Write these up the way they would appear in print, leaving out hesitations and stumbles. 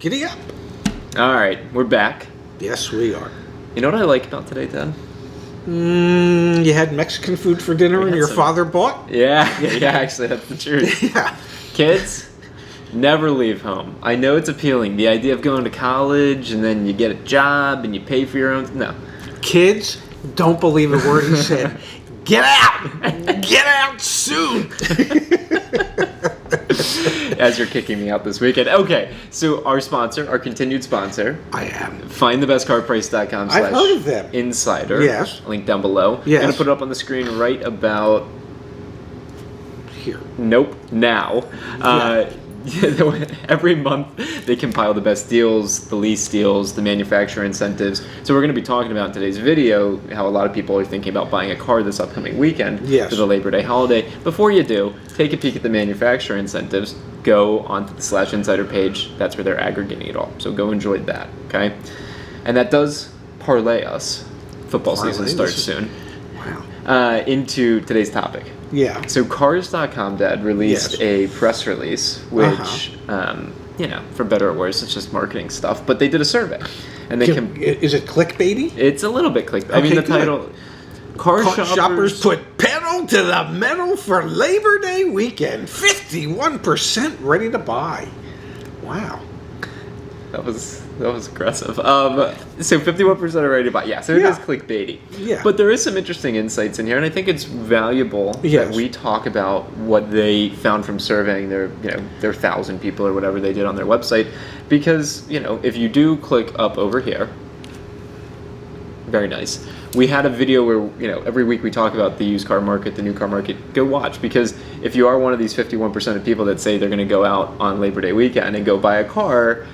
Giddy up. All right, we're back. Yes, we are. You know what I like about today, Dad? You had Mexican food for dinner and your father bought? Yeah, actually, that's the truth. Yeah. Kids, never leave home. I know it's appealing. The idea of going to college and then you get a job and you pay for your own... No. Kids, don't believe a word he said. Get out! Get out soon! As you're kicking me out this weekend. Okay, so our sponsor, our continued sponsor. I am. Findthebestcarprice.com / I've heard of them. Insider. Yes. Link down below. Yes. I'm going to put it up on the screen right about... Here. Nope. Now. Every month they compile the best deals, the least deals, the manufacturer incentives. So we're going to be talking about in today's video how a lot of people are thinking about buying a car this upcoming weekend for the Labor Day holiday. Before you do, take a peek at the manufacturer incentives. Go onto the /insider page. That's where they're aggregating it all. So go enjoy that, okay? And that does parlay us. Football season starts soon. Wow. Into today's topic. Yeah. So Cars.com, Dad, released a press release, which, for better or worse, it's just marketing stuff. But they did a survey, and is it clickbaity? It's a little bit clickbait. I mean, the title: Car shoppers put pedal to the metal for Labor Day weekend. 51% ready to buy. Wow. That was aggressive. So 51% are ready to buy. Yeah, so it is clickbaity. Yeah. But there is some interesting insights in here, and I think it's valuable that we talk about what they found from surveying their 1,000 people or whatever they did on their website, because if you do click up over here, very nice. We had a video where every week we talk about the used car market, the new car market. Go watch, because if you are one of these 51% of people that say they're going to go out on Labor Day weekend and go buy a car,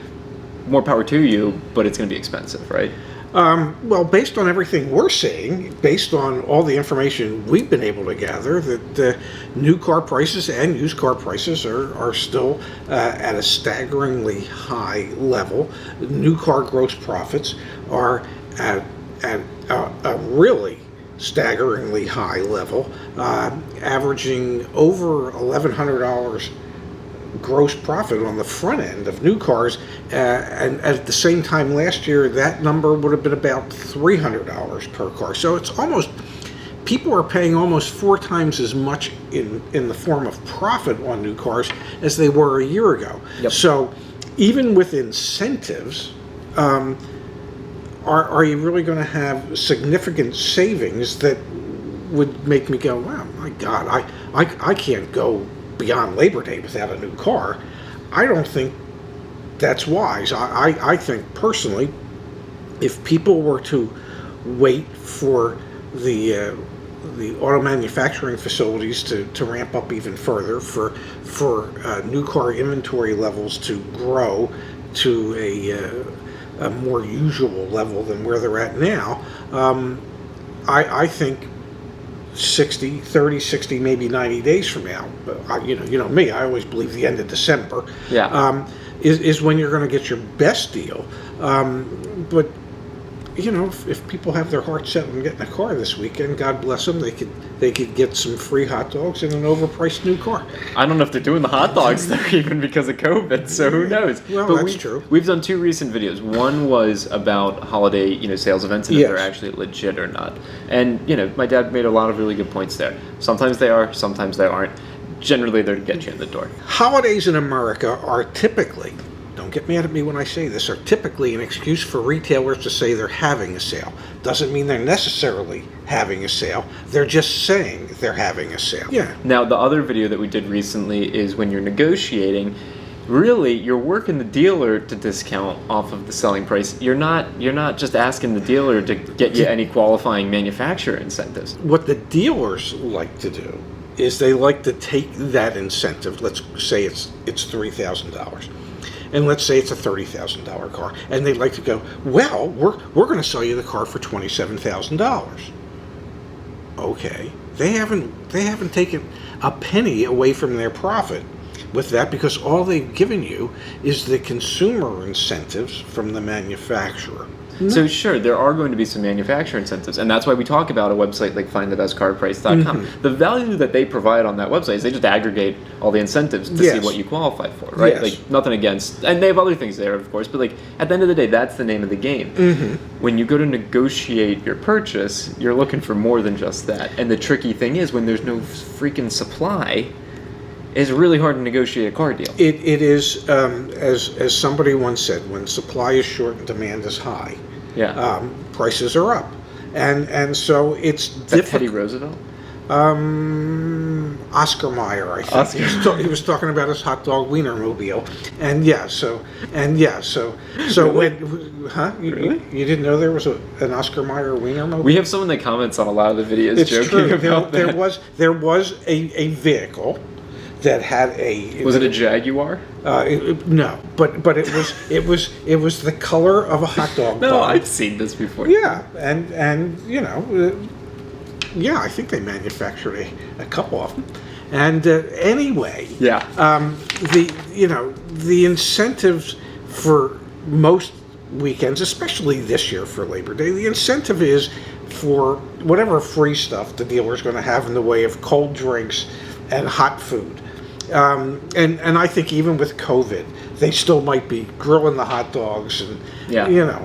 more power to you, but it's going to be expensive, right? Well, based on everything we're seeing, based on all the information we've been able to gather, that new car prices and used car prices are still at a staggeringly high level. New car gross profits are at a really staggeringly high level, averaging over $1,100 gross profit on the front end of new cars, and at the same time last year that number would have been about $300 per car. So it's people are paying almost 4 times as much in the form of profit on new cars as they were a year ago. Yep. So even with incentives, are you really going to have significant savings that would make me go, wow, my God, I can't go beyond Labor Day without a new car? I don't think that's wise. I think personally, if people were to wait for the auto manufacturing facilities to ramp up even further, for new car inventory levels to grow to a more usual level than where they're at now, I think 30, 60, maybe 90 days from now, you know me, I always believe the end of December is when you're going to get your best deal. But if people have their heart set on getting a car this weekend, God bless them, they could get some free hot dogs and an overpriced new car. I don't know if they're doing the hot dogs there even because of COVID, so who knows? Well, but that's true. We've done 2 recent videos. One was about holiday, sales events and if they're actually legit or not. And my dad made a lot of really good points there. Sometimes they are, sometimes they aren't. Generally, they're to get you in the door. Holidays in America are typically, don't get mad at me when I say this, are typically an excuse for retailers to say they're having a sale. Doesn't mean they're necessarily having a sale. They're just saying they're having a sale. Yeah. Now, the other video that we did recently is when you're negotiating, really, you're working the dealer to discount off of the selling price. You're not just asking the dealer to get you any qualifying manufacturer incentives. What the dealers like to do is they like to take that incentive. Let's say it's $3,000. And let's say it's a $30,000 car, and they'd like to go, well, we're going to sell you the car for $27,000. Okay, they haven't taken a penny away from their profit with that, because all they've given you is the consumer incentives from the manufacturer. No. So sure, there are going to be some manufacturer incentives, and that's why we talk about a website like findthebestcarprice.com. Mm-hmm. The value that they provide on that website is they just aggregate all the incentives to see what you qualify for, right? Yes. Like nothing against, and they have other things there, of course, but like at the end of the day, that's the name of the game. Mm-hmm. When you go to negotiate your purchase, you're looking for more than just that. And the tricky thing is when there's no freaking supply, it's really hard to negotiate a car deal. It is, as somebody once said, when supply is short and demand is high, prices are up, and so it's difficult. Teddy Roosevelt. Oscar Mayer, I think. Oscar. He was talking about his hot dog Wienermobile, and so Really? You didn't know there was an Oscar Mayer Wienermobile? We have someone that comments on a lot of the videos It's joking true. about there that. there was a vehicle that had a. Was it a Jaguar? No, but it was the color of a hot dog. No, bun. I've seen this before. Yeah, and you know. Yeah, I think they manufactured a couple of them. And anyway, the incentives for most weekends, especially this year for Labor Day, the incentive is for whatever free stuff the dealer's going to have in the way of cold drinks and hot food. And I think even with COVID, they still might be grilling the hot dogs and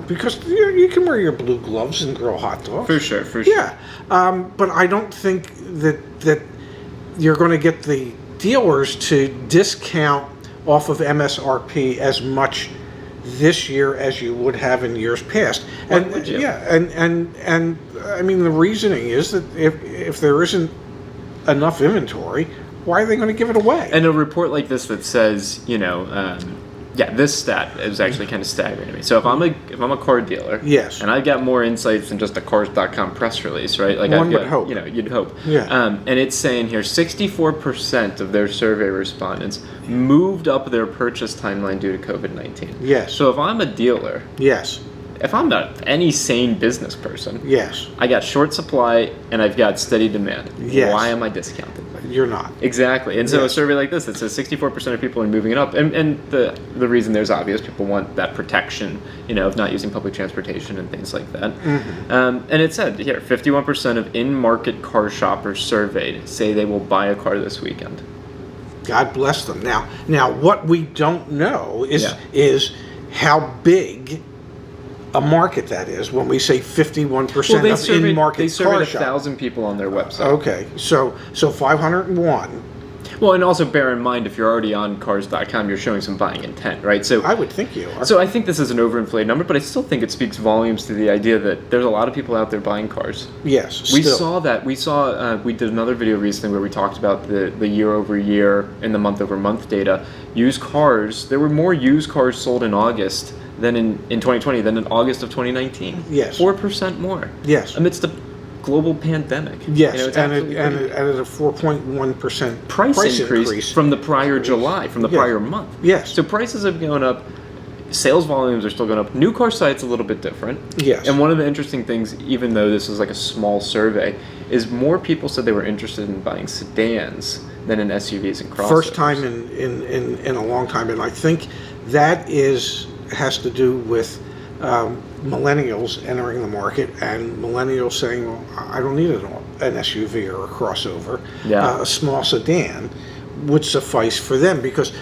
because you can wear your blue gloves and grill hot dogs. For sure. Yeah, but I don't think that you're going to get the dealers to discount off of MSRP as much this year as you would have in years past. And would you? and I mean the reasoning is that if there isn't enough inventory, why are they going to give it away? And a report like this that says, this stat is actually kind of staggering to me. So if I'm a car dealer, yes, and I've got more insights than just a Cars.com press release, right? Like one would hope. You'd hope. Yeah. And it's saying here 64% of their survey respondents moved up their purchase timeline due to COVID-19. Yes. So if I'm a dealer, yes, if I'm not any sane business person, yes, I got short supply and I've got steady demand. Yes. Why am I discounted? You're not. Exactly. And so Yes. a survey like this that says 64% of people are moving it up. And the reason there's obvious. People want that protection, of not using public transportation and things like that. Mm-hmm. And it said here, 51% of in-market car shoppers surveyed say they will buy a car this weekend. God bless them. Now what we don't know is how big a market that is when we say 51% of in-market they surveyed car shop. 1,000 people on their website. Okay, so 501. Well, and also bear in mind, if you're already on Cars.com, you're showing some buying intent, right? So I would think you are. So I think this is an overinflated number, but I still think it speaks volumes to the idea that there's a lot of people out there buying cars. Yes, We still. saw that. We did another video recently where we talked about the year-over-year and the month-over-month data. Used cars, there were more used cars sold in August than in 2020 than in August of 2019. Yes. 4% more. Yes. Amidst a global pandemic. Yes, it's and absolutely it at a 4.1% price increase from the prior July, from the prior month. Yes. So prices have gone up. Sales volumes are still going up. New car site's a little bit different. Yes. And one of the interesting things, even though this is like a small survey, is more people said they were interested in buying sedans than in SUVs and crossovers. First time in a long time, and I think that has to do with millennials entering the market and millennials saying, well, I don't need an SUV or a crossover. Yeah. A small sedan would suffice for them because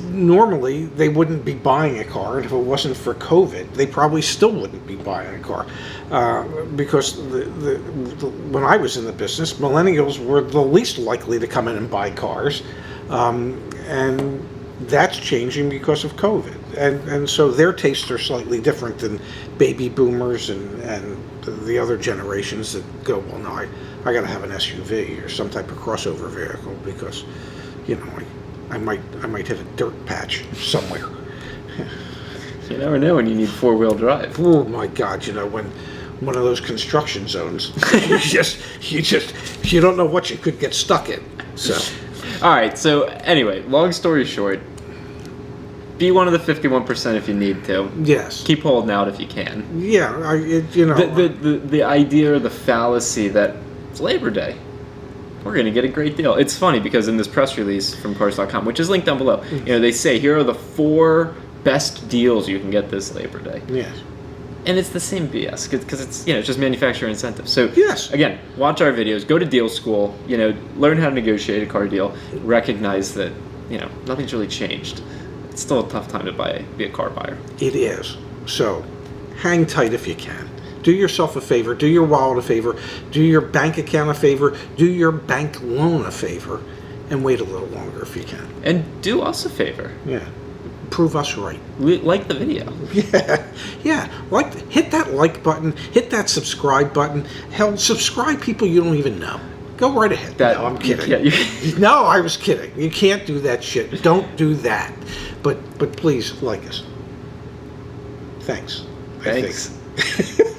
normally they wouldn't be buying a car, and if it wasn't for COVID, they probably still wouldn't be buying a car because when I was in the business, millennials were the least likely to come in and buy cars, and that's changing because of COVID, and so their tastes are slightly different than baby boomers and the other generations that go, well, no, I got to have an SUV or some type of crossover vehicle because, I might hit a dirt patch somewhere. You never know when you need four-wheel drive. Oh my God! When one of those construction zones, you don't know what you could get stuck in. So, all right. So anyway, long story short, be one of the 51% if you need to. Yes. Keep holding out if you can. Yeah, The idea or the fallacy that it's Labor Day, we're going to get a great deal. It's funny because in this press release from Cars.com, which is linked down below, they say here are the 4 best deals you can get this Labor Day. Yes. And it's the same BS because it's it's just manufacturer incentive. So Yes. again, watch our videos, go to deal school, learn how to negotiate a car deal, recognize that nothing's really changed. It's still a tough time to be a car buyer. It is. So hang tight if you can. Do yourself a favor. Do your wallet a favor. Do your bank account a favor. Do your bank loan a favor, and wait a little longer if you can. And do us a favor. Yeah. Prove us right. Like the video. Yeah. Hit that like button. Hit that subscribe button. Hell, subscribe people you don't even know. Go right ahead. No, I'm kidding. No, I was kidding. You can't do that shit. Don't do that. But please like us. Thanks. Thanks. I think.